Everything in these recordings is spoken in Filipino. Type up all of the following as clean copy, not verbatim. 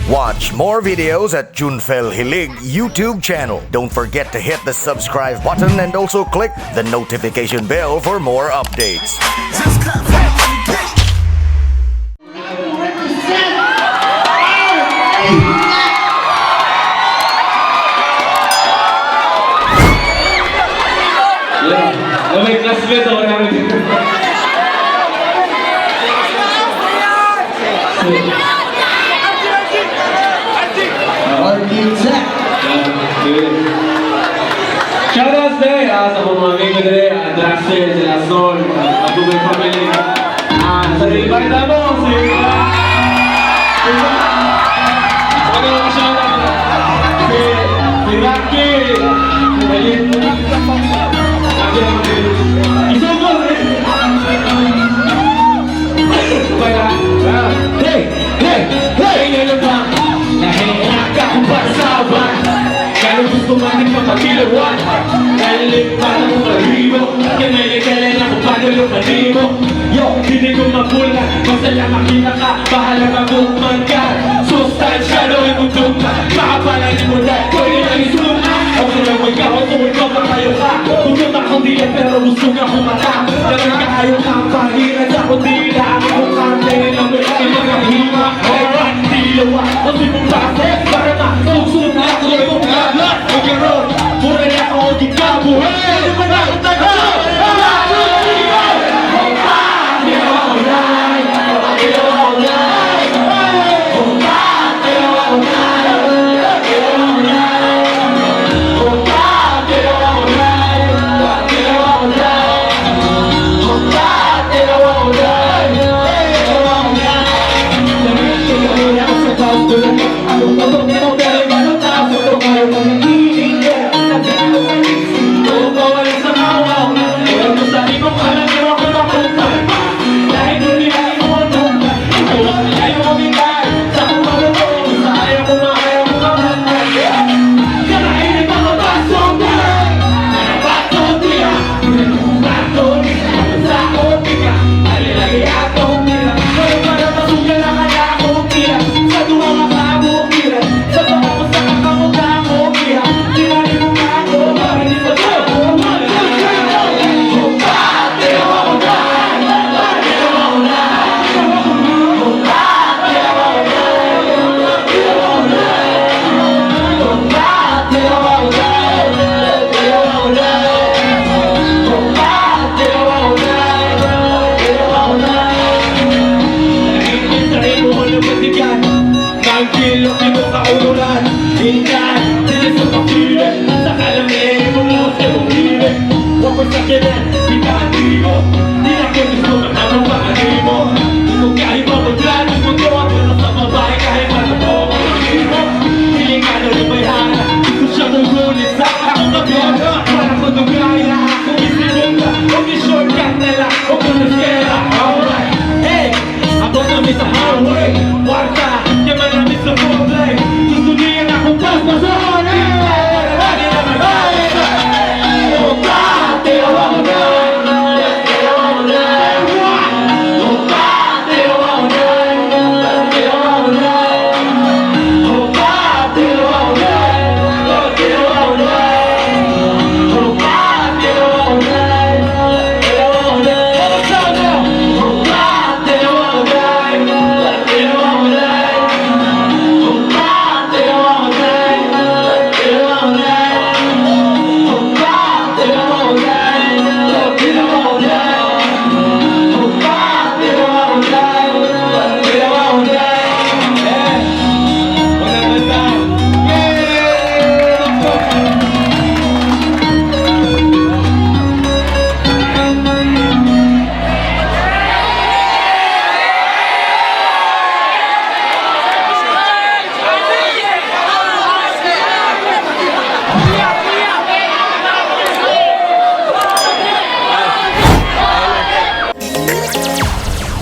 Watch more videos at Junfel Hilig YouTube channel. Don't forget to hit the subscribe button and also click the notification bell for more updates. May classmate ako namin dito. Shoutouts din sa mga amigo din, Draxter, sila Sol, Agubay Family. Sa Rilibanda mo, si Rocky, Isugol eh! Hey! Hey! Hey! Ngayon ba? Nahihiyak akong pasaban. Kaya gusto mating kapatilawan. Nalilig pa na kong maribo. Kaya nailigalen ako pagulupanin mo. Yo! Hindi ko mabulan. Masaya makita ka. Bahala ka bukman ka. Sustansya no yung muntong ka. Makapalanin mo na. Kaya nang isuna. Okay lang mo ikaw. Tungkol ko pa kayo ka. Tungkol akong diyan pero gusto nga kumata. Dalang kaayo ka ang pangiran sa kundila. Ang kante ng mga hima. Alright, dilawa. Kasi mong base. Para maksugsun na ako yung mga blood. Magkaroon. Mura na ako di kabo. Hey! Di ba na ako tayo?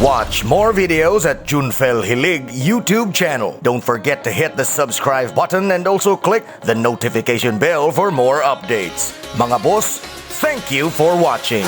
Watch more videos at Junfel Hilig YouTube channel. Don't forget to hit the subscribe button and also click the notification bell for more updates. Mga boss, thank you for watching.